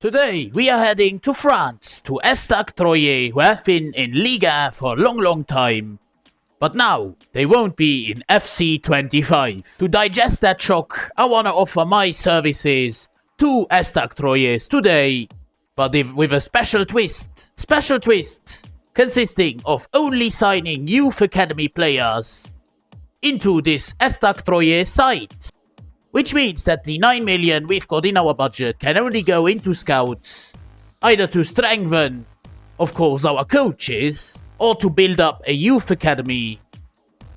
Today we are heading to France, to ESTAC Troyes, who have been in Liga for a long time. But now, they won't be in FC25. To digest that shock, I wanna offer my services to ESTAC Troyes today, but with a special twist. Special twist consisting of only signing youth academy players into this ESTAC Troyes site. Which means that the 9 million we've got in our budget can only go into scouts, either to strengthen, of course, our coaches, or to build up a youth academy.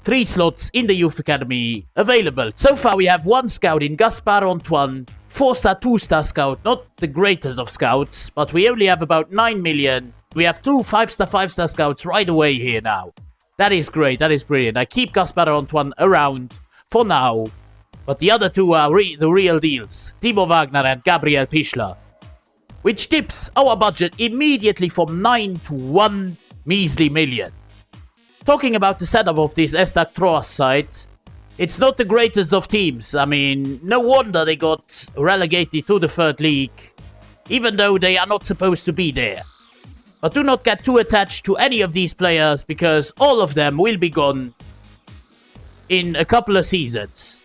3 slots in the youth academy available. So far we have 1 scout in Gaspard Antoine, 4-star, 2-star scout, not the greatest of scouts, but we only have about 9 million. We have 2 5-star, 5-star scouts right away here now. That is great, that is brilliant. I keep Gaspard Antoine around for now, but the other 2 are the real deals, Timo Wagner and Gabriel Pichler, which dips our budget immediately from 9 to 1 measly million. Talking about the setup of this ESTAC Troyes site, it's not the greatest of teams. I mean, no wonder they got relegated to the 3rd league, even though they are not supposed to be there. But do not get too attached to any of these players, because all of them will be gone in a couple of seasons.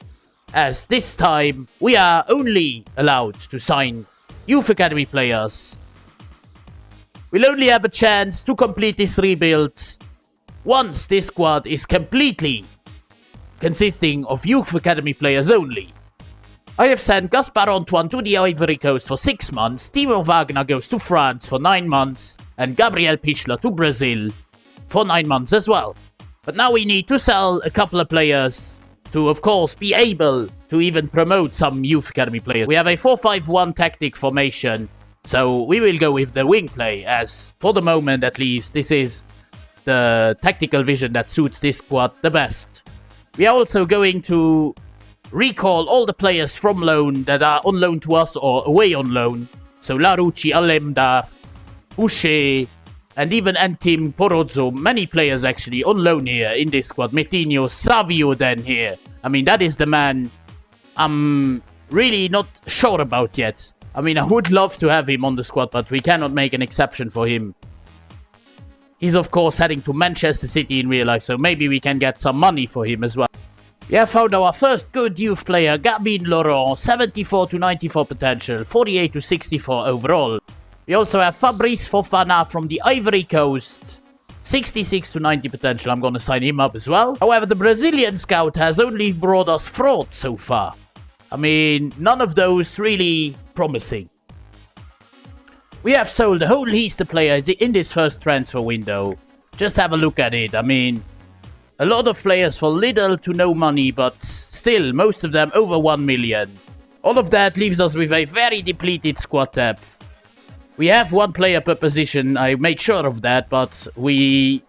As this time, we are only allowed to sign youth academy players. We'll only have a chance to complete this rebuild once this squad is completely consisting of youth academy players only. I have sent Gaspard Antoine to the Ivory Coast for 6 months, Timo Wagner goes to France for 9 months, and Gabriel Pichler to Brazil for 9 months as well. But now we need to sell a couple of players to, of course, be able to even promote some youth academy players. We have a 4-5-1 tactic formation, so we will go with the wing play, as for the moment at least, this is the tactical vision that suits this squad the best. We are also going to recall all the players from loan that are on loan to us or away on loan. So Larucci, Alemdar, Boucher, and even Antim Porozzo, many players actually on loan here in this squad. Metinho, Savio then here. I mean, that is the man I'm really not sure about yet. I mean, I would love to have him on the squad, but we cannot make an exception for him. He's of course heading to Manchester City in real life, so maybe we can get some money for him as well. We have found our first good youth player, Gabin Laurent, 74 to 94 potential, 48 to 64 overall. We also have Fabrice Fofana from the Ivory Coast, 66 to 90 potential. I'm gonna sign him up as well. However, the Brazilian scout has only brought us fraud so far. I mean, none of those really promising. We have sold a whole list of players in this first transfer window. Just have a look at it. I mean, a lot of players for little to no money, but still, most of them over 1 million. All of that leaves us with a very depleted squad depth. We have 1 player per position, I made sure of that, but we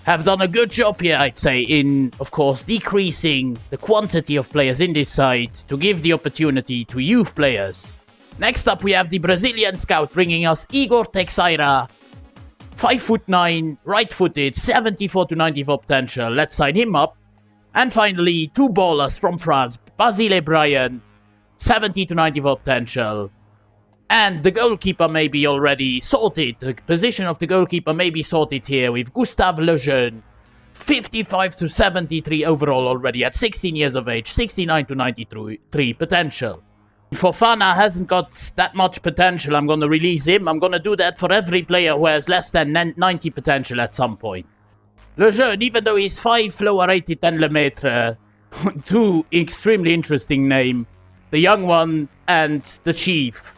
have done a good job here, I'd say, in, of course, decreasing the quantity of players in this side to give the opportunity to youth players. Next up, we have the Brazilian scout bringing us Igor Teixeira, 5'9", right-footed, 74 to 94 potential. Let's sign him up. And finally, 2 ballers from France, Basile Bryan, 70 to 94 potential. And the goalkeeper may be already sorted. The position of the goalkeeper may be sorted here with Gustave Lejeune, 55 to 73 overall already at 16 years of age, 69 to 93 potential. Fofana hasn't got that much potential. I'm going to release him. I'm going to do that for every player who has less than 90 potential at some point. Lejeune, even though he's 5 lower rated than Lemaitre, 2 extremely interesting name. The young one and the chief.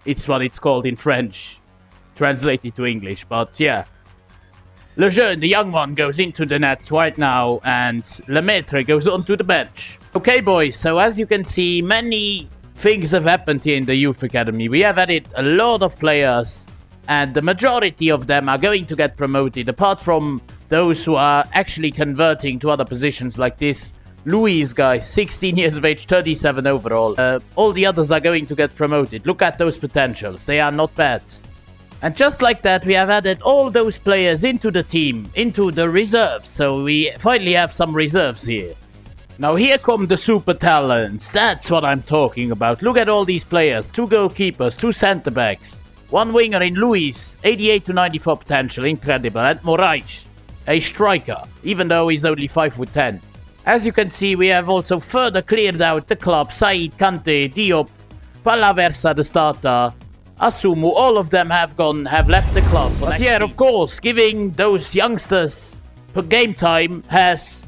It's what it's called in French, translated to English, but yeah. Lejeune, the young one, goes into the nets right now, and Lemaitre goes onto the bench. Okay, boys, so as you can see, many things have happened here in the Youth Academy. We have added a lot of players, and the majority of them are going to get promoted, apart from those who are actually converting to other positions like this Louis guy, 16 years of age, 37 overall. All the others are going to get promoted. Look at those potentials. They are not bad. And just like that, we have added all those players into the team, into the reserves. So we finally have some reserves here. Now here come the super talents. That's what I'm talking about. Look at all these players. 2 goalkeepers, 2 centre backs, 1 winger in Luis, 88 to 94 potential, incredible. And Moraes, a striker, even though he's only 5'10". As you can see, we have also further cleared out the club. Said, Kante, Diop, Palaversa, the starter, Asumu, all of them have left the club. But yeah, of course, giving those youngsters game time has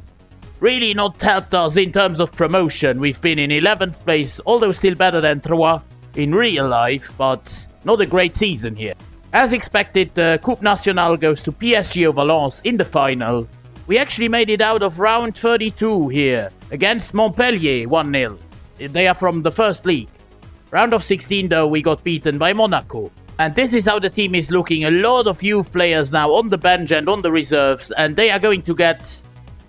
really not helped us in terms of promotion. We've been in 11th place, although still better than Troyes in real life, but not a great season here. As expected, the Coupe Nationale goes to PSG Valence in the final. We actually made it out of round 32 here against Montpellier 1-0. They are from the first league. Round of 16 though, we got beaten by Monaco. And this is how the team is looking. A lot of youth players now on the bench and on the reserves, and they are going to get,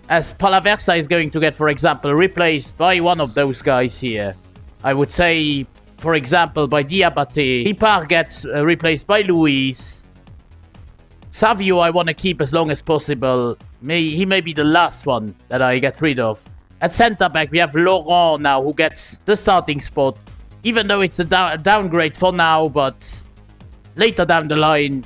as Palaversa is going to get, for example, replaced by one of those guys here. I would say, for example, by Diabate. Ripard gets replaced by Luis. Savio I want to keep as long as possible. He may be the last one that I get rid of. At centre back we have Laurent now, who gets the starting spot. Even though it's a downgrade for now, but later down the line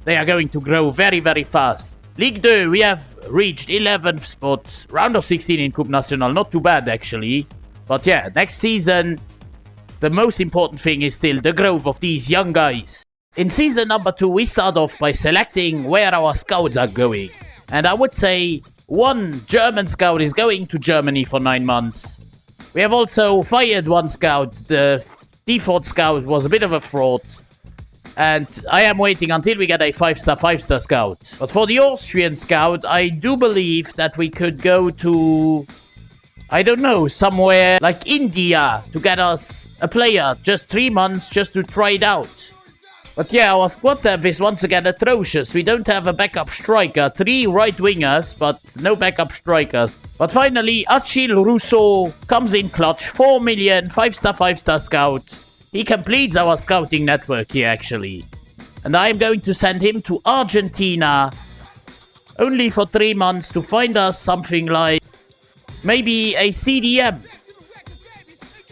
they are going to grow very, very fast. Ligue 2, we have reached 11th spot. Round of 16 in Coupe Nationale, not too bad actually. But yeah, next season the most important thing is still the growth of these young guys. In season number 2, we start off by selecting where our scouts are going. And I would say one German scout is going to Germany for 9 months. We have also fired one scout. The default scout was a bit of a fraud. And I am waiting until we get a 5-star scout. But for the Austrian scout, I do believe that we could go to, I don't know, somewhere like India to get us a player. Just 3 months just to try it out. But yeah, our squad depth is once again atrocious. We don't have a backup striker. 3 right wingers, but no backup strikers. But finally, Achille Rousseau comes in clutch. 4 million, 5-star scout. He completes our scouting network here, actually. And I am going to send him to Argentina. Only for 3 months to find us something like maybe a CDM.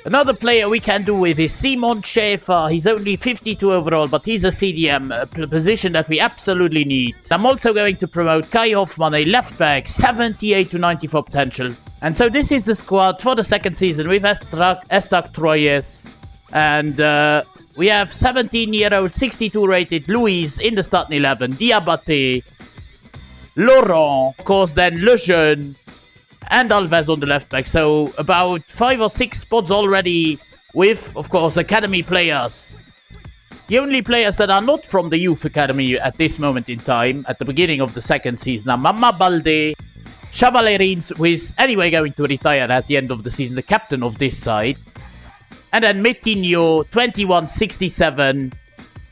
Another player we can do with is Simon Schäfer. He's only 52 overall, but he's a CDM, a position that we absolutely need. I'm also going to promote Kai Hoffmann, a left back, 78 to 94 potential. And so this is the squad for the second season with ESTAC Troyes. And we have 17-year-old, 62 rated Luis in the starting 11, Diabate, Laurent, of course then Lejeune, and Alves on the left back. So about 5 or 6 spots already with, of course, academy players. The only players that are not from the youth academy at this moment in time, at the beginning of the second season, are Mama Balde, Chavalerins, who is anyway going to retire at the end of the season, the captain of this side. And then Metinho, 21-67,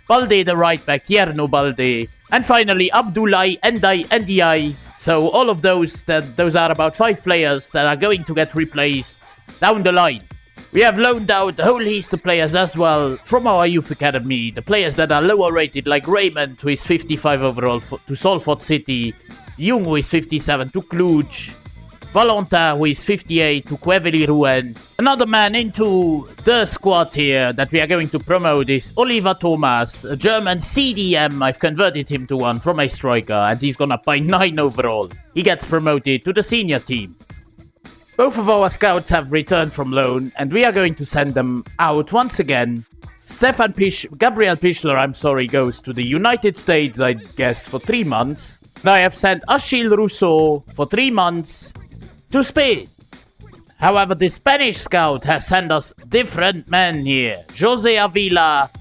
Balde the right back, Tierno Balde. And finally, Abdoulaye Ndiaye. So all of those are about 5 players that are going to get replaced down the line. We have loaned out a whole list of players as well from our youth academy. The players that are lower rated, like Raymond, who is 55 overall to Salford City, Jung, who is 57 to Cluj, Valentin, who is 58 to Quevilly Rouen. Another man into the squad here that we are going to promote is Oliver Thomas, a German CDM. I've converted him to one from a striker, and he's gonna buy 9 overall. He gets promoted to the senior team. Both of our scouts have returned from loan, and we are going to send them out once again. Gabriel Pichler, goes to the United States, I guess, for 3 months. Now I have sent Achille Rousseau for 3 months to Spain. However, the Spanish scout has sent us different men here. Jose Avila,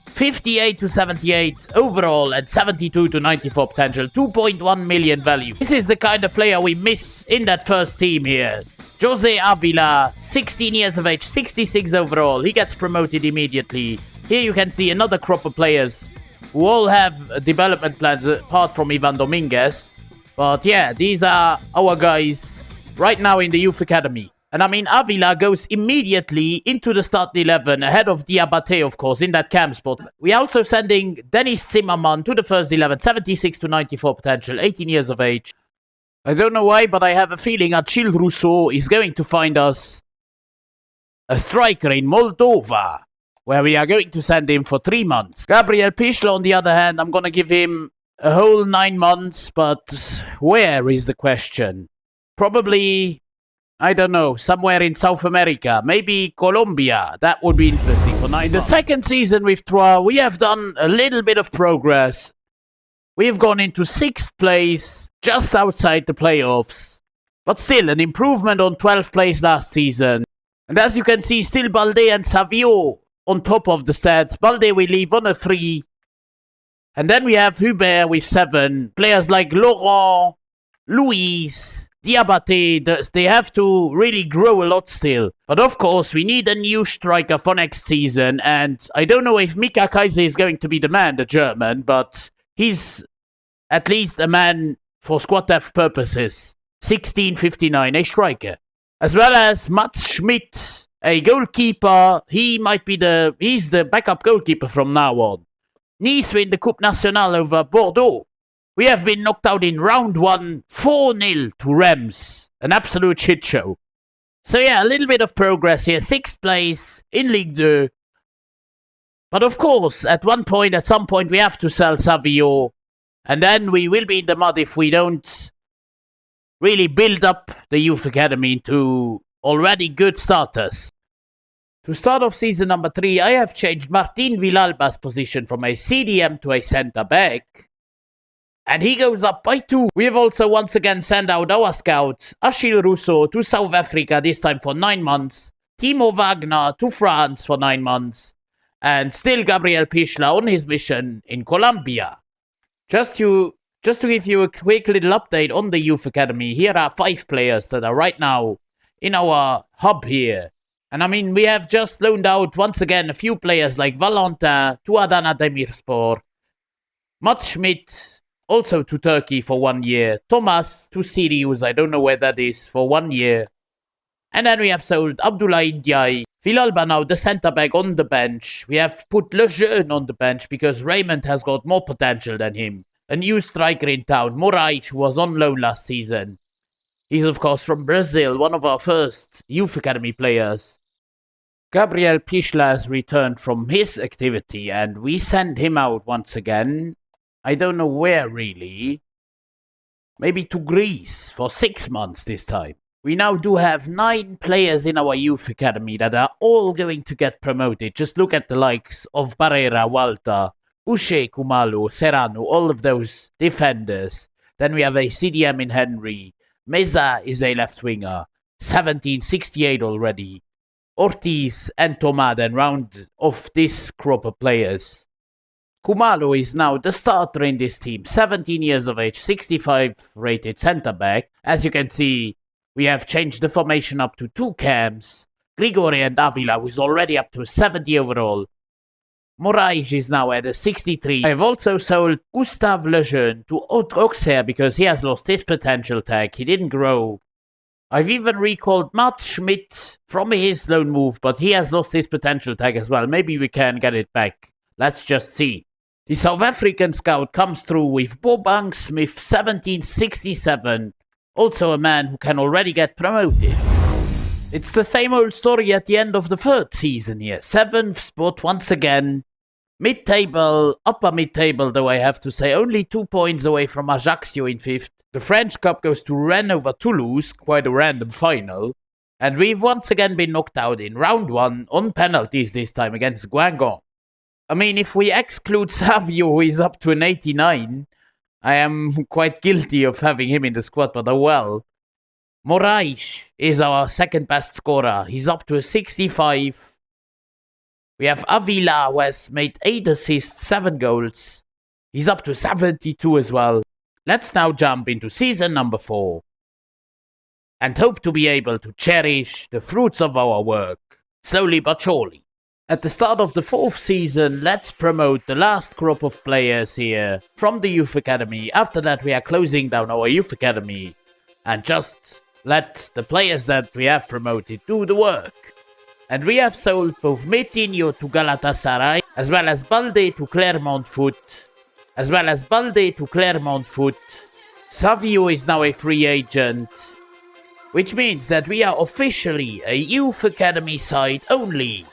58 to 78 overall and 72 to 94 potential, 2.1 million value. This is the kind of player we miss in that first team here. Jose Avila, 16 years of age, 66 overall. He gets promoted immediately. Here you can see another crop of players who all have development plans apart from Ivan Dominguez. But yeah, these are our guys right now in the youth academy. And I mean, Avila goes immediately into the starting 11 ahead of Diabate, of course, in that cam spot. We are also sending Dennis Zimmermann to the first 11, 76 to 94 potential, 18 years of age. I don't know why, but I have a feeling Achille Rousseau is going to find us a striker in Moldova, where we are going to send him for 3 months. Gabriel Pichler, on the other hand, I'm going to give him a whole 9 months, but where is the question? Probably, I don't know, somewhere in South America, maybe Colombia. That would be interesting for 9 months. In the second season with Troyes, we have done a little bit of progress. We've gone into 6th place, just outside the playoffs, but still an improvement on 12th place last season. And as you can see, still Balde and Savio on top of the stats. Balde we leave on a 3. And then we have Hubert with 7. Players like Laurent, Luis, Diabate, they have to really grow a lot still. But of course, we need a new striker for next season. And I don't know if Mika Kaiser is going to be the man, the German, but he's at least a man for squad depth purposes. 1659, a striker. As well as Mats Schmidt, a goalkeeper. He's the backup goalkeeper from now on. Nice win the Coupe Nationale over Bordeaux. We have been knocked out in round 1, 4-0 to Reims. An absolute shit show. So yeah, a little bit of progress here. 6th place in Ligue 2. But of course, at some point, we have to sell Savio. And then we will be in the mud if we don't really build up the youth academy into already good starters. To start off season number 3, I have changed Martin Villalba's position from a CDM to a centre-back. And he goes up by 2. We have also once again sent out our scouts, Achille Rousseau to South Africa, this time for 9 months. Timo Wagner to France for 9 months. And still Gabriel Pichler on his mission in Colombia. Just to give you a quick little update on the youth academy, here are 5 players that are right now in our hub here. And I mean, we have just loaned out once again a few players like Valentin to Adana Demirspor, Mats Schmidt also to Turkey for 1 year, Thomas to Sirius, I don't know where that is, for 1 year. And then we have sold Abdullah Ndiaye, Villalba now the centre-back on the bench. We have put Lejeune on the bench because Raymond has got more potential than him. A new striker in town, Moraes, who was on loan last season. He's of course from Brazil, one of our first youth academy players. Gabriel Pichler has returned from his activity and we send him out once again. I don't know where really. Maybe to Greece for 6 months this time. We now do have 9 players in our youth academy that are all going to get promoted. Just look at the likes of Barrera, Walter, Boucher, Kumalo, Serrano, all of those defenders. Then we have a CDM in Henry. Meza is a left winger. 1768 already. Ortiz and Tomad and round off this crop of players. Kumalo is now the starter in this team. 17 years of age, 65 rated centre-back. As you can see, we have changed the formation up to 2 cams. Grigori and Avila, who is already up to 70 overall. Moraes is now at a 63. I have also sold Gustave Lejeune to Auxerre because he has lost his potential tag. He didn't grow. I've even recalled Mats Schmidt from his loan move, but he has lost his potential tag as well. Maybe we can get it back. Let's just see. The South African scout comes through with Bobang Smith, 1767. Also a man who can already get promoted. It's the same old story at the end of the 3rd season here. 7th spot once again. Mid-table, upper mid-table though I have to say. Only 2 points away from Ajaccio in 5th. The French Cup goes to Rennes over Toulouse. Quite a random final. And we've once again been knocked out in round 1 on penalties this time against Guingamp. I mean, if we exclude Savio, who is up to an 89, I am quite guilty of having him in the squad, but oh well. Moraes is our second best scorer. He's up to a 65. We have Avila, who has made 8 assists, 7 goals. He's up to 72 as well. Let's now jump into season number 4 and hope to be able to cherish the fruits of our work, slowly but surely. At the start of the 4th season, let's promote the last crop of players here from the Youth Academy. After that, we are closing down our Youth Academy and just let the players that we have promoted do the work. And we have sold both Metinho to Galatasaray, as well as Balde to Clermont Foot, Savio is now a free agent, which means that we are officially a youth academy side only.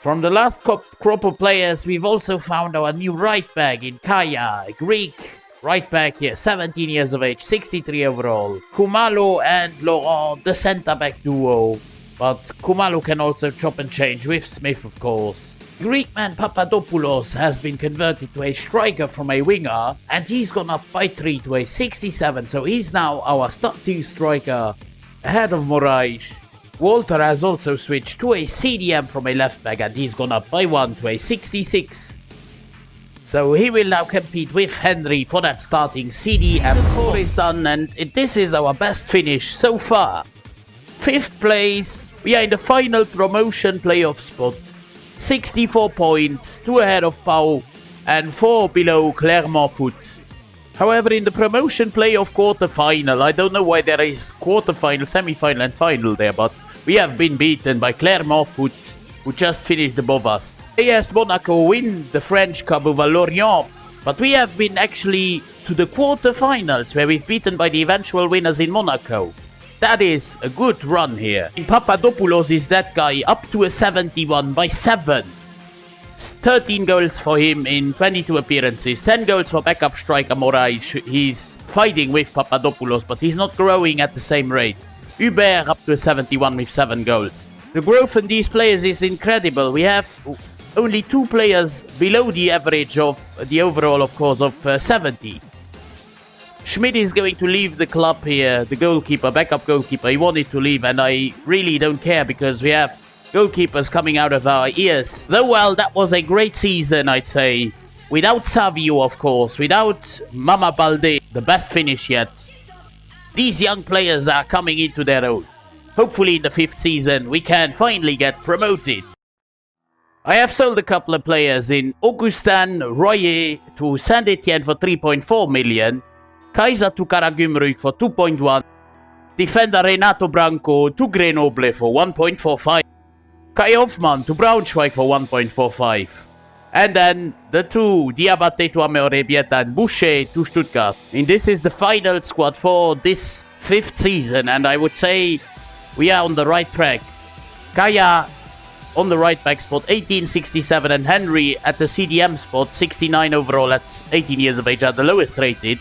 From the last crop of players, we've also found our new right back in Kaya, a Greek right back here, 17 years of age, 63 overall. Kumalo and Laurent, the centre back duo. But Kumalo can also chop and change with Smith, of course. Greek man Papadopoulos has been converted to a striker from a winger, and he's gone up by 3 to a 67, so he's now our starting striker ahead of Moraes. Walter has also switched to a CDM from a left back, and he's gone up by 1 to a 66. So he will now compete with Henry for that starting CDM. The 4 is done, and this is our best finish so far. 5th place, we are in the final promotion playoff spot. 64 points, 2 ahead of Pau and 4 below Clermont Foot. However, in the promotion playoff quarter-final, I don't know why there is quarter-final, semi-final and final there, but we have been beaten by Clermont Foot, who just finished above us. AS Monaco win the French Cup over Lorient, but we have been actually to the quarter-finals, where we've beaten by the eventual winners in Monaco. That is a good run here. Papadopoulos is that guy, up to a 71 by 7. 13 goals for him in 22 appearances. 10 goals for backup striker Moraes. He's fighting with Papadopoulos, but he's not growing at the same rate. Hubert up to a 71 with 7 goals. The growth in these players is incredible. We have only 2 players below the average of the overall, of course, of 70. Schmidt is going to leave the club here, the goalkeeper, backup goalkeeper. He wanted to leave, and I really don't care because we have goalkeepers coming out of our ears. Though, well, that was a great season, I'd say. Without Savio, of course, without Mama Balde, the best finish yet. These young players are coming into their own. Hopefully in the 5th season, we can finally get promoted. I have sold a couple of players in Augustin Royer to Saint-Etienne for 3.4 million. Kaiser to Karagümrük for 2.1. Defender Renato Branco to Grenoble for 1.45. Kai Hoffmann to Braunschweig for 1.45. And then the 2, Diabate to Amorebieta and Boucher to Stuttgart. And this is the final squad for this 5th season, and I would say we are on the right track. Kaya on the right back spot, 1867, and Henry at the CDM spot, 69 overall, that's 18 years of age, at the lowest rated.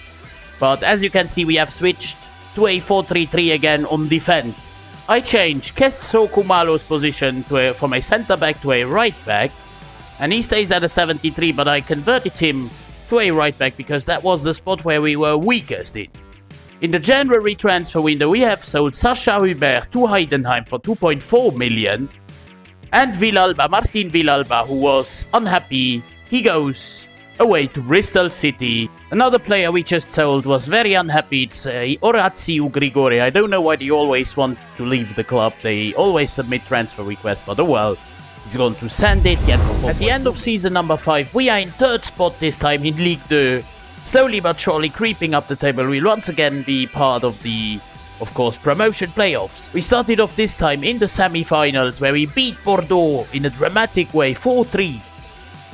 But as you can see, we have switched to a 4-3-3 again on defense. I changed Kesso Kumalo's position from a centre-back to a right-back. And he stays at a 73, but I converted him to a right-back because that was the spot where we were weakest in. In the January transfer window, we have sold Sasha Hubert to Heidenheim for 2.4 million. And Villalba, Martin Villalba, who was unhappy, he goes away to Bristol City. Another player we just sold was very unhappy. It's Orazio Grigore. I don't know why they always want to leave the club. They always submit transfer requests, but oh well. He's going to Saint-Etienne. At the end of season number 5, we are in 3rd spot this time in Ligue 2. Slowly but surely creeping up the table. We'll once again be part of the, of course, promotion playoffs. We started off this time in the semi-finals where we beat Bordeaux in a dramatic way, 4-3.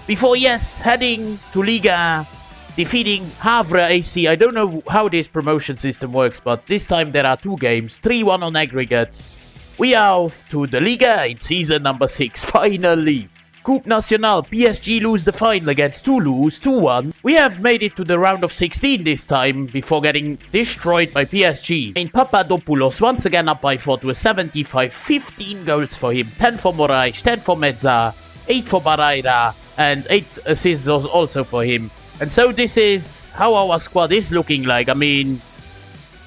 Before, yes, heading to Liga, defeating Havre AC. I don't know how this promotion system works, but this time there are 2 games, 3-1 on aggregate. We are off to the Liga in season number 6, finally. Coupe Nationale, PSG lose the final against Toulouse, 2-1. We have made it to the round of 16 this time, before getting destroyed by PSG. In Papadopoulos, once again up by 4 to a 75, 15 goals for him, 10 for Moraes, 10 for Mezza, 8 for Barreira, and 8 assists also for him. And so this is how our squad is looking like. I mean,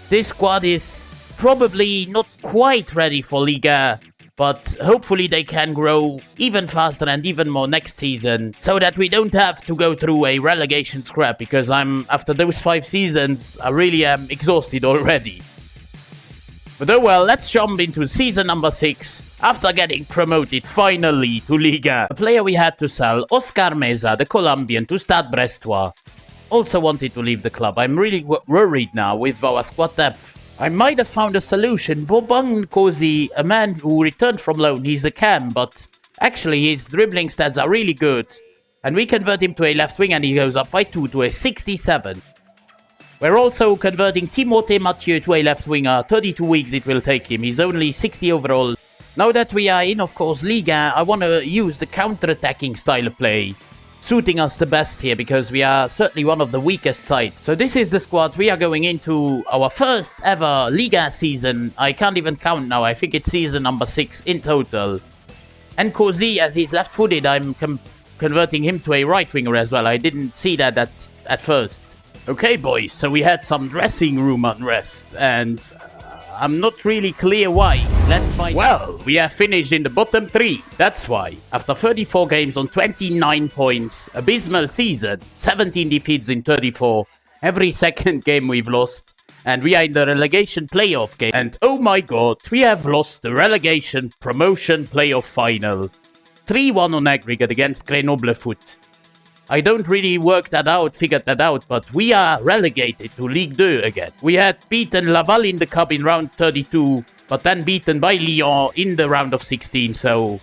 this squad is probably not quite ready for Liga, but hopefully they can grow even faster and even more next season, so that we don't have to go through a relegation scrap, because after those 5 seasons, I really am exhausted already. But oh well, let's jump into season number 6. After getting promoted finally to Liga, a player we had to sell, Oscar Meza, the Colombian, to Stade Brestois, also wanted to leave the club. I'm really worried now with our squad depth. I might have found a solution. Boban Kosi, a man who returned from loan, he's a cam, but actually his dribbling stats are really good. And we convert him to a left wing and he goes up by 2 to a 67. We're also converting Timothée Mathieu to a left winger. 32 weeks it will take him. He's only 60 overall. Now that we are in, of course, Liga, I want to use the counter-attacking style of play, suiting us the best here, because we are certainly one of the weakest sides. So this is the squad. We are going into our first ever Liga season. I can't even count now. I think it's season number 6 in total. And Cozy, as he's left-footed, I'm converting him to a right winger as well. I didn't see that at first. Okay, boys, so we had some dressing room unrest, and I'm not really clear why. Let's find out. Well, we have finished in the bottom 3. That's why. After 34 games on 29 points, abysmal season, 17 defeats in 34. Every second game we've lost. And we are in the relegation playoff game. And oh my god, we have lost the relegation promotion playoff final. 3-1 on aggregate against Grenoble Foot. I don't really figured that out, but we are relegated to Ligue 2 again. We had beaten Laval in the cup in round 32, but then beaten by Lyon in the round of 16, so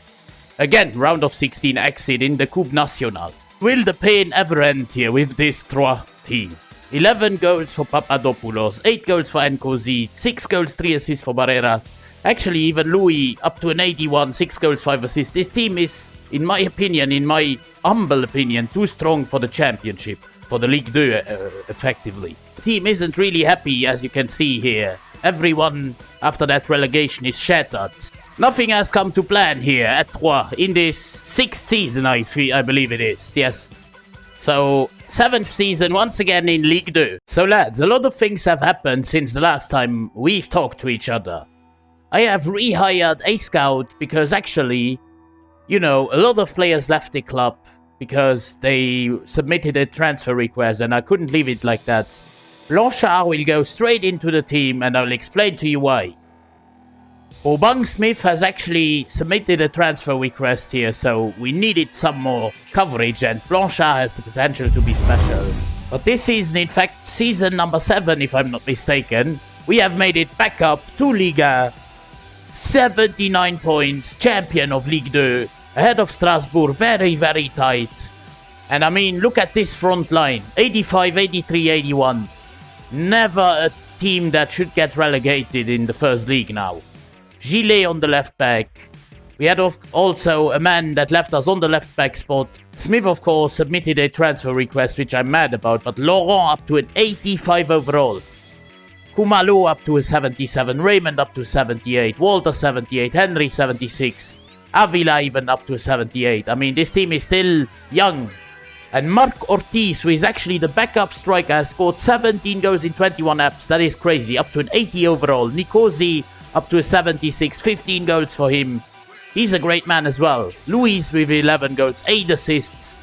again, round of 16 exit in the Coupe Nationale. Will the pain ever end here with this Troyes team? 11 goals for Papadopoulos, 8 goals for Nkosi, 6 goals, 3 assists for Barreras. Actually, even Louis up to an 81, 6 goals, 5 assists. This team is, in my opinion, in my humble opinion, too strong for the championship, for the Ligue 2, effectively. The team isn't really happy, as you can see here. Everyone after that relegation is shattered. Nothing has come to plan here at Troyes in this 6th season, I believe it is. Yes. So, 7th season once again in Ligue 2. So lads, a lot of things have happened since the last time we've talked to each other. I have rehired a scout because actually, you know, a lot of players left the club because they submitted a transfer request, and I couldn't leave it like that. Blanchard will go straight into the team, and I'll explain to you why. Aubang Smith has actually submitted a transfer request here, so we needed some more coverage, and Blanchard has the potential to be special. But this season, in fact, season number 7, if I'm not mistaken, we have made it back up to Liga. 79 points, champion of Ligue 2, ahead of Strasbourg, very, very tight. And I mean, look at this front line, 85, 83, 81. Never a team that should get relegated in the first league now. Gillet on the left back. We had also a man that left us on the left back spot. Smith, of course, submitted a transfer request, which I'm mad about, but Laurent up to an 85 overall. Kumalo up to a 77, Raymond up to 78, Walter 78, Henry 76, Avila even up to a 78. I mean, this team is still young. And Marc Ortiz, who is actually the backup striker, has scored 17 goals in 21 apps. That is crazy. Up to an 80 overall. Nikosi up to a 76, 15 goals for him. He's a great man as well. Luis with 11 goals, 8 assists.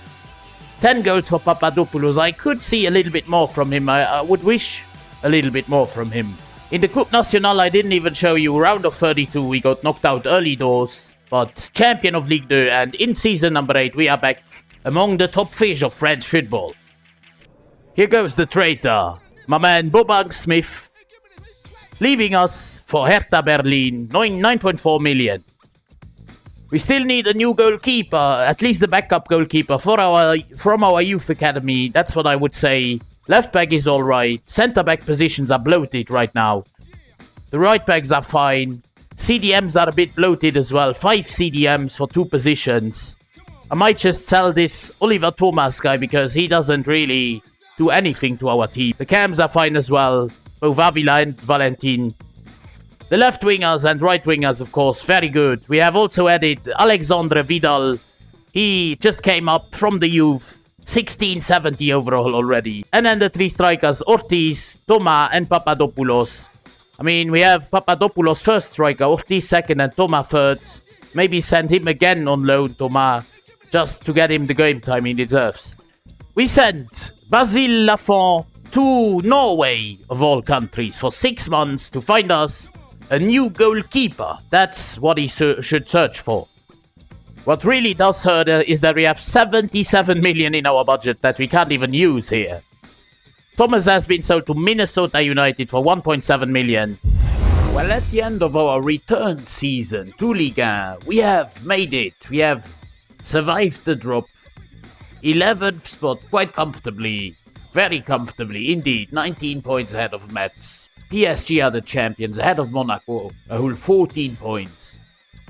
10 goals for Papadopoulos. I could see a little bit more from him. I would wish a little bit more from him. In the Coupe Nationale, I didn't even show you. Round of 32, we got knocked out early doors. But champion of Ligue 2, and in season number 8, we are back among the top fish of French football. Here goes the traitor, my man Aubang Smith, leaving us for Hertha Berlin, 9.4 million. We still need a new goalkeeper, at least the backup goalkeeper from our youth academy. That's what I would say. Left back is alright. Centre back positions are bloated right now. The right backs are fine. CDMs are a bit bloated as well. 5 CDMs for 2 positions. I might just sell this Oliver Thomas guy because he doesn't really do anything to our team. The cams are fine as well. Both Avila and Valentin. The left wingers and right wingers, of course, very good. We have also added Alexandre Vidal. He just came up from the youth. 1670 overall already. And then the 3 strikers, Ortiz, Thomas and Papadopoulos. I mean, we have Papadopoulos first striker, Ortiz second and Thomas third. Maybe send him again on loan, Thomas, just to get him the game time he deserves. We sent Basile Lafont to Norway, of all countries, for 6 months to find us a new goalkeeper. That's what he should search for. What really does hurt is that we have 77 million in our budget that we can't even use here. Thomas has been sold to Minnesota United for 1.7 million. Well, at the end of our return season to Liga, we have made it. We have survived the drop. 11th spot quite comfortably. very comfortably indeed, 19 points ahead of Metz. PSG are the champions, ahead of Monaco, a whole 14 points.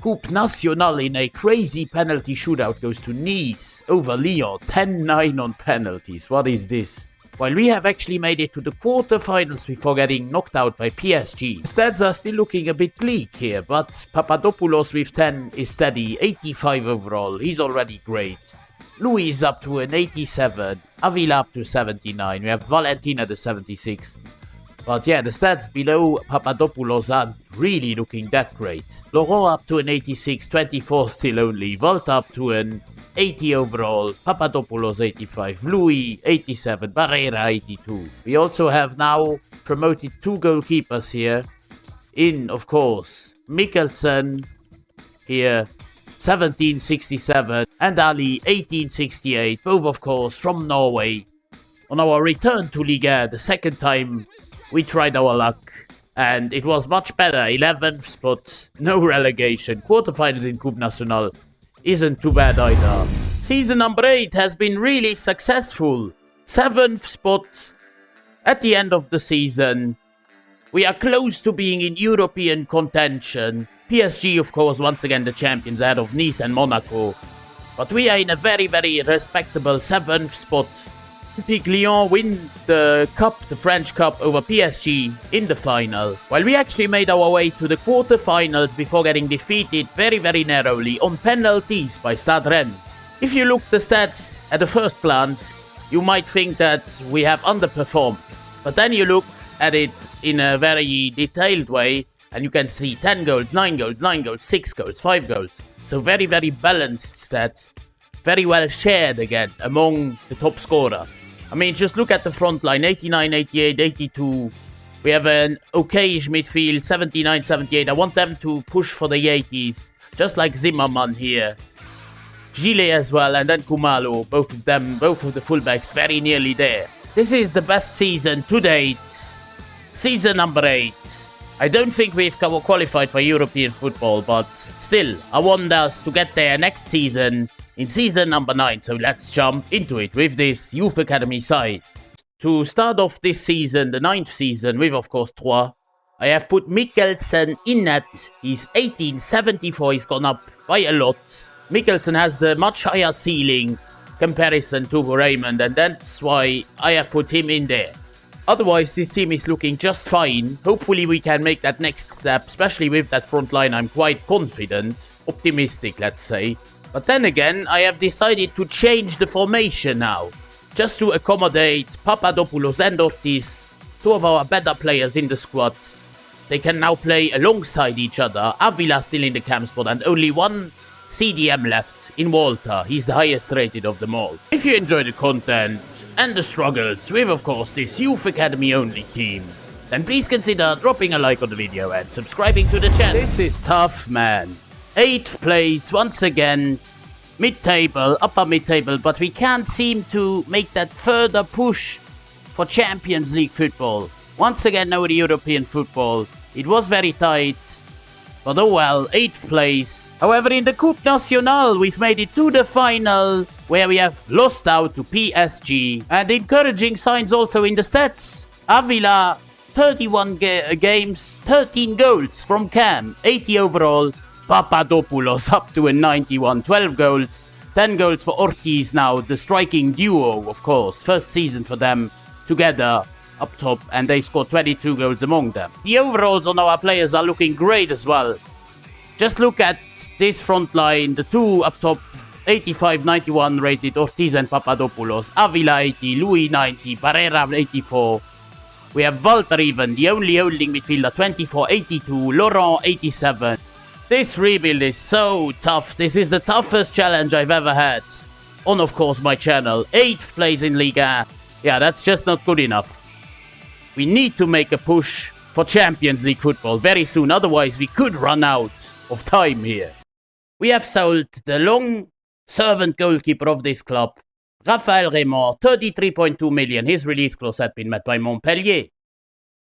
Coupe Nationale in a crazy penalty shootout goes to Nice over Lyon, 10-9 on penalties. What is this? While we have actually made it to the quarterfinals before getting knocked out by PSG. Stats are still looking a bit bleak here, but Papadopoulos with 10 is steady, 85 overall, he's already great. Louis is up to an 87, Avila up to 79, we have Valentina the 76. But yeah, the stats below Papadopoulos aren't really looking that great. Laurent up to an 86, 24 still only, Volta up to an 80 overall, Papadopoulos 85, Louis 87, Barrera 82. We also have now promoted 2 goalkeepers here. In, of course, Mikkelsen here, 1767, and Ali 1868, both of course from Norway. On our return to Liga, the second time we tried our luck, and it was much better, 11th spot, no relegation, quarterfinals in Coupe Nationale isn't too bad either. Season number 8 has been really successful, 7th spot at the end of the season. We are close to being in European contention. PSG, of course, once again the champions ahead of Nice and Monaco. But we are in a very, very respectable 7th spot. Olympique Lyon win the cup, the French Cup, over PSG in the final. While we actually made our way to the quarterfinals before getting defeated very, very narrowly on penalties by Stade Rennes. If you look the stats at the first glance, you might think that we have underperformed. But then you look at it in a very detailed way, and you can see 10 goals, 9 goals, 9 goals, 6 goals, 5 goals. So very, very balanced stats. Very well shared again among the top scorers. I mean, just look at the front line, 89, 88, 82. We have an okayish midfield, 79, 78. I want them to push for the 80s, just like Zimmerman here. Gillet as well, and then Kumalo, both of them, both of the fullbacks very nearly there. This is the best season to date. Season number 8. I don't think we've qualified for European football, but still, I want us to get there next season, in season number 9. So let's jump into it with this Youth Academy side. To start off this season, the 9th season, with of course Troyes, I have put Mikkelsen in net. He's 1874, he's gone up by a lot. Mikkelsen has the much higher ceiling comparison to Raymond, and that's why I have put him in there. Otherwise, this team is looking just fine. Hopefully we can make that next step, especially with that front line. I'm quite confident, optimistic, let's say. But then again, I have decided to change the formation now, just to accommodate Papadopoulos and Ortiz, 2 of our better players in the squad. They can now play alongside each other. Avila still in the camp spot, and only 1 CDM left in Walter. He's the highest rated of them all. If you enjoy the content and the struggles with, of course, this Youth Academy only team, then please consider dropping a like on the video and subscribing to the channel. This is tough, man. 8th place, once again, mid-table, upper mid-table, but we can't seem to make that further push for Champions League football. Once again, no European football. It was very tight, but oh well, 8th place. However, in the Coupe Nationale, we've made it to the final, where we have lost out to PSG. And encouraging signs also in the stats. Avila, 31 games, 13 goals from Cam, 80 overall. Papadopoulos up to a 91, 12 goals, 10 goals for Ortiz now, the striking duo, of course. First season for them together up top, and they scored 22 goals among them. The overalls on our players are looking great as well. Just look at this front line, the 2 up top, 85, 91 rated, Ortiz and Papadopoulos, Avila 80, Louis 90, Barrera 84. We have Walter even, the only holding midfielder, 24, 82, Laurent 87. This rebuild is so tough. This is the toughest challenge I've ever had on, of course, my channel. 8th place in Liga. Yeah, that's just not good enough. We need to make a push for Champions League football very soon. Otherwise, we could run out of time here. We have sold the long-servant goalkeeper of this club, Raphaël Raymond, 33.2 million. His release clause had been met by Montpellier.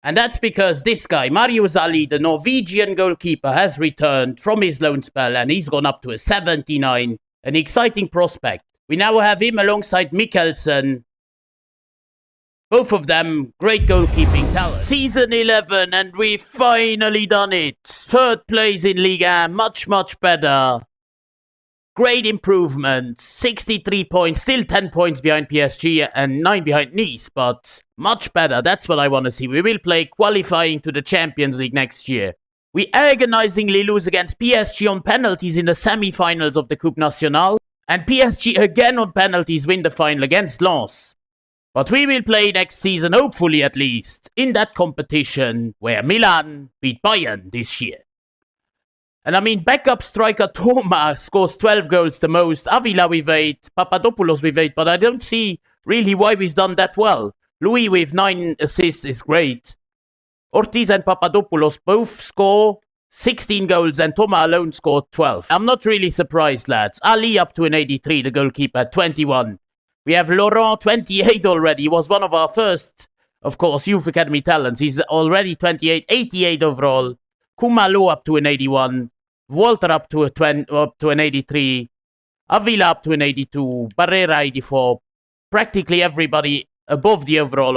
And that's because this guy, Mario Zali, the Norwegian goalkeeper, has returned from his loan spell and he's gone up to a 79, an exciting prospect. We now have him alongside Mikkelsen Both of them great goalkeeping talent. Season 11 and we've finally done it. Third place in Liga, much better. Great improvement. 63 points, still 10 points behind PSG and 9 behind Nice, but much better. That's what I want to see. We will play qualifying to the Champions League next year. We agonizingly lose against PSG on penalties in the semi-finals of the Coupe Nationale, and PSG again on penalties win the final against Lens. But we will play next season, hopefully at least, in that competition where Milan beat Bayern this year. And I mean, backup striker Thomas scores 12 goals the most, Avila with 8, Papadopoulos with 8, but I don't see really why we've done that well. Louis with 9 assists is great. Ortiz and Papadopoulos both score 16 goals and Thomas alone scored 12. I'm not really surprised, lads. Ali up to an 83, the goalkeeper, 21. We have Laurent, 28 already. He was one of our first, of course, youth academy talents. He's already 28, 88 overall. Kumalo up to an 81. Walter up to an 83. Avila up to an 82. Barrera 84. Practically everybody above the overall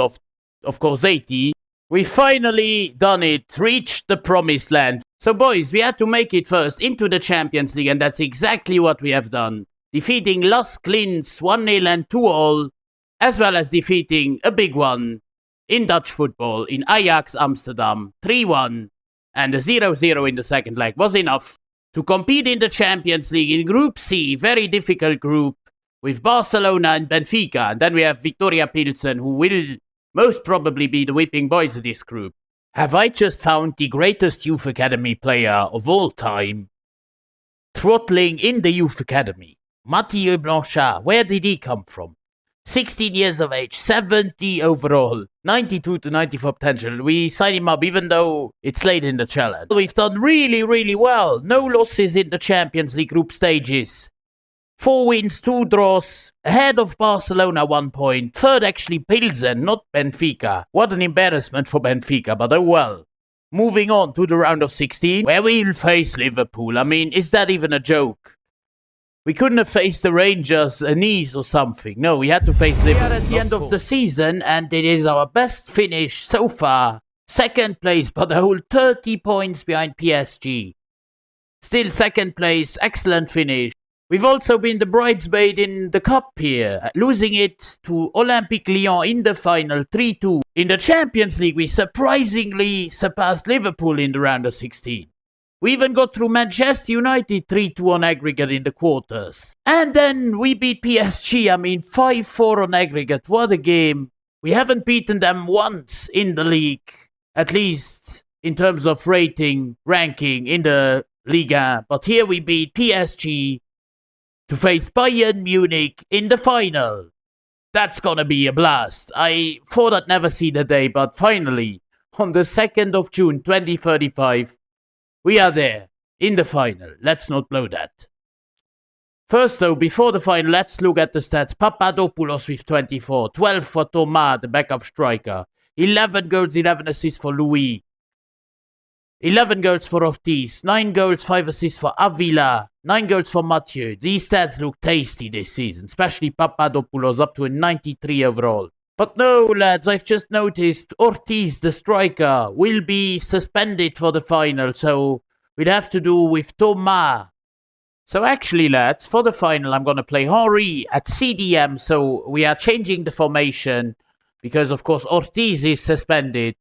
of course, 80. We finally done it. Reached the promised land. So boys, we had to make it first into the Champions League, and that's exactly what we have done. Defeating Las Klins 1-0 and 2-all, as well as defeating a big one in Dutch football in Ajax Amsterdam 3-1, and a 0-0 in the second leg was enough to compete in the Champions League in Group C, very difficult group, with Barcelona and Benfica, and then we have Victoria Pilsen, who will most probably be the whipping boys of this group. Have I just found the greatest youth academy player of all time? Throttling in the youth academy. Mathieu Blanchard, where did he come from? 16 years of age, 70 overall, 92 to 94 potential. We signed him up even though it's late in the challenge. We've done really well. No losses in the Champions League group stages. 4 wins, 2 draws, ahead of Barcelona 1 point. Third actually Pilsen, not Benfica. What an embarrassment for Benfica, but oh well. Moving on to the round of 16, where we'll face Liverpool. I mean, is that even a joke? We couldn't have faced the Rangers, Nice or something. No, we had to face Liverpool. We are at the end of the season, and it is our best finish so far. Second place, but a whole 30 points behind PSG. Still second place, excellent finish. We've also been the bridesmaid in the cup here, losing it to Olympique Lyon in the final 3-2. In the Champions League, we surprisingly surpassed Liverpool in the round of 16. We even got through Manchester United 3-2 on aggregate in the quarters. And then we beat PSG, 5-4 on aggregate. What a game. We haven't beaten them once in the league, at least in terms of ranking in the Liga. But here we beat PSG to face Bayern Munich in the final. That's gonna be a blast. I thought I'd never see the day, but finally, on the 2nd of June 2035, we are there, in the final. Let's not blow that. First though, before the final, let's look at the stats. Papadopoulos with 24, 12 for Thomas, the backup striker, 11 goals, 11 assists for Louis, 11 goals for Ortiz, 9 goals, 5 assists for Avila, 9 goals for Mathieu. These stats look tasty this season, especially Papadopoulos up to a 93 overall. But no, lads, I've just noticed Ortiz, the striker, will be suspended for the final, so we'd have to do with Thomas. So actually, lads, for the final, I'm going to play Henry at CDM, so we are changing the formation because, of course, Ortiz is suspended.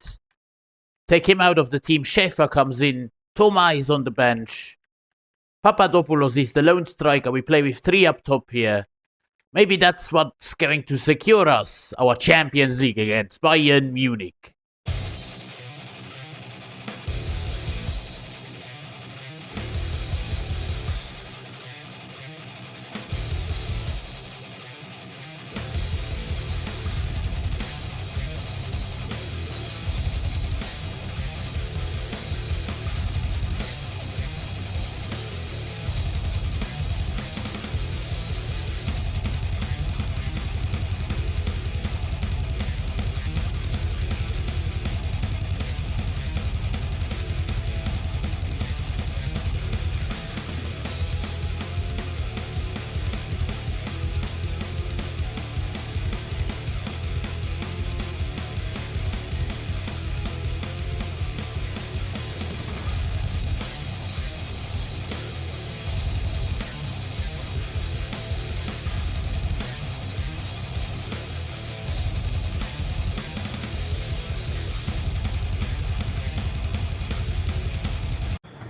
Take him out of the team. Schaefer comes in. Thomas is on the bench. Papadopoulos is the lone striker. We play with 3 up top here. Maybe that's what's going to secure us our Champions League against Bayern Munich.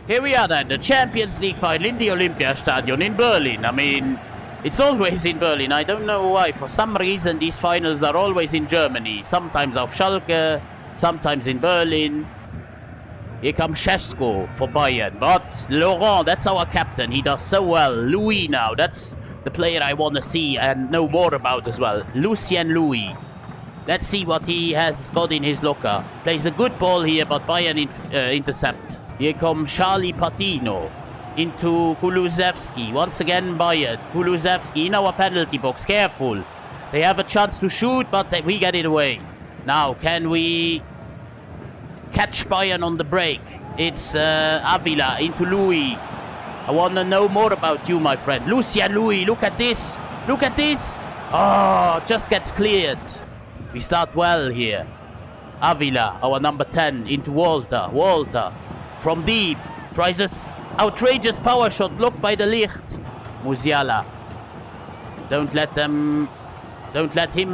Here we are then, the Champions League final in the Olympiastadion in Berlin. I mean, it's always in Berlin. I don't know why. For some reason, these finals are always in Germany. Sometimes auf Schalke, sometimes in Berlin. Here comes Šeško for Bayern. But Laurent, that's our captain. He does so well. Louis now, that's the player I want to see and know more about as well. Lucien Louis. Let's see what he has got in his locker. Plays a good ball here, but Bayern intercept. Here comes Charlie Patino into Kulusevski. Once again Bayern. Kulusevski in our penalty box. Careful. They have a chance to shoot, but we get it away. Now, can we catch Bayern on the break? It's Avila into Louis. I want to know more about you, my friend. Lucien Louis, look at this. Look at this. Oh, just gets cleared. We start well here. Avila, our number 10, into Walter. Walter. From deep, tries this outrageous power shot blocked by the Licht. Musiala. Don't let him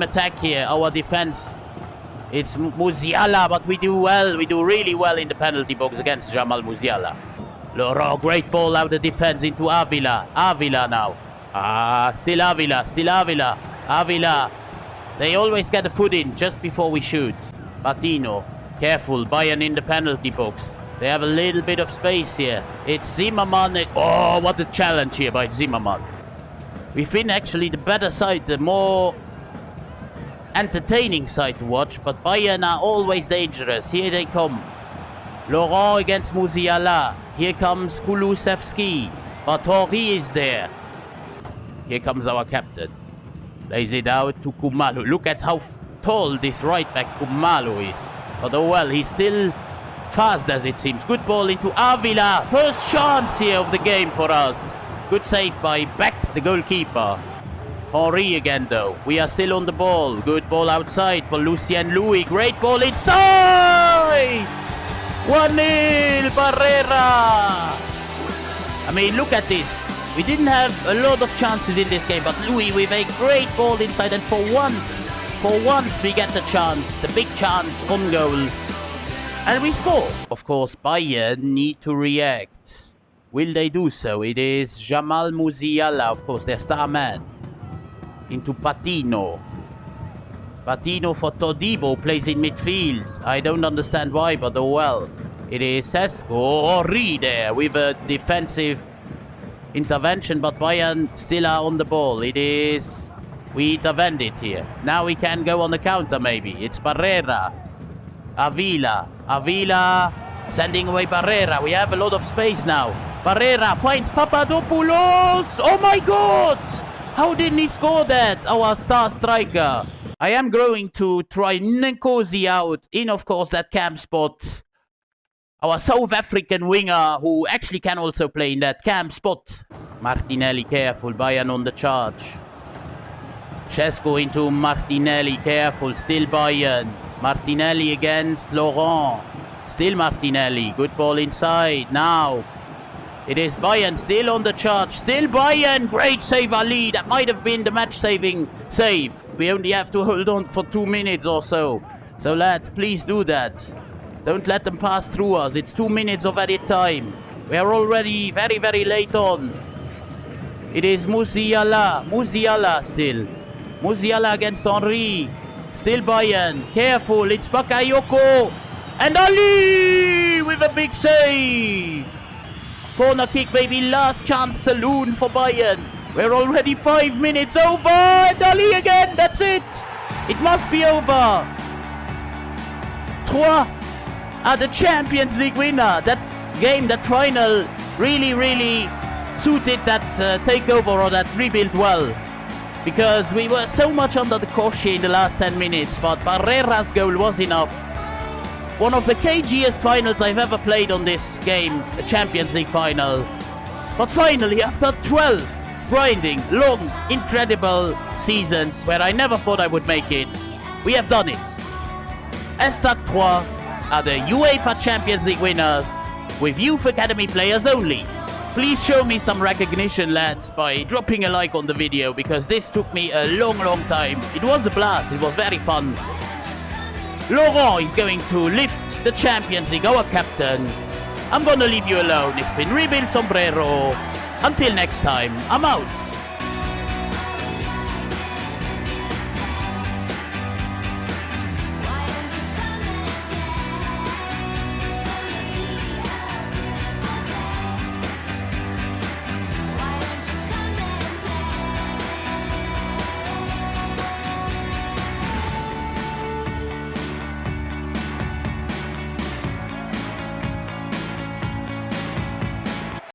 attack here, our defense. It's Musiala, but we do well. We do really well in the penalty box against Jamal Musiala. Laurent, great ball out of the defense into Avila. Avila now. Still Avila, still Avila. Avila. They always get a foot in just before we shoot. Patino. Careful, Bayern in the penalty box. They have a little bit of space here. It's Zimmerman. Oh, what a challenge here by Zimmerman. We've been actually the better side, the more entertaining side to watch, but Bayern are always dangerous. Here they come. Laurent against Musiala. Here comes Kulusevski. But Henry is there. Here comes our captain. Lays it out to Kumalo. Look at how tall this right back Kumalo is. But oh well, he's still fast as it seems. Good ball into Avila. First chance here of the game for us. Good save by Beck, the goalkeeper. Henry again though. We are still on the ball. Good ball outside for Lucien Louis. Great ball inside! 1-0 Barrera! I mean, look at this. We didn't have a lot of chances in this game, but Louis with a great ball inside, and for once we get the chance, the big chance on goal. And we score. Of course, Bayern need to react. Will they do so? It is Jamal Musiala, of course, their star man. Into Patino. Patino for Todibo, plays in midfield. I don't understand why, but oh well. It is Šeško, Henry there with a defensive intervention, but Bayern still are on the ball. It is... we intervened here. Now we can go on the counter maybe. It's Barrera. Avila. Avila sending away Barrera. We have a lot of space now. Barrera finds Papadopoulos. Oh my god! How didn't he score that? Our star striker. I am going to try Nkosi out in, of course, that cam spot. Our South African winger, who actually can also play in that cam spot. Martinelli, careful. Bayern on the charge. Šeško into Martinelli, careful. Still Bayern. Martinelli against Laurent. Still Martinelli. Good ball inside. Now it is Bayern still on the charge. Still Bayern. Great save, Ali. That might have been the match-saving save. We only have to hold on for 2 minutes or so. So lads, please do that. Don't let them pass through us. It's 2 minutes of added time. We are already very, very late on. It is Musiala. Musiala still. Musiala against Henry. Still Bayern. Careful. It's Bakayoko. And Ali with a big save. Corner kick, maybe last chance saloon for Bayern. We're already 5 minutes over. And Ali again. That's it. It must be over. Troyes are the Champions League winner. That game, that final, really suited that takeover or that rebuild well. Because we were so much under the cosh in the last 10 minutes, but Barrera's goal was enough. One of the cagiest finals I've ever played on this game, the Champions League final. But finally, after 12 grinding, long, incredible seasons where I never thought I would make it, we have done it. ESTAC Troyes are the UEFA Champions League winners with youth academy players only. Please show me some recognition, lads, by dropping a like on the video, because this took me a long time. It was a blast, it was very fun. Laurent is going to lift the Champions League, our captain. I'm gonna leave you alone. It's been Rebuild Sombrero. Until next time, I'm out.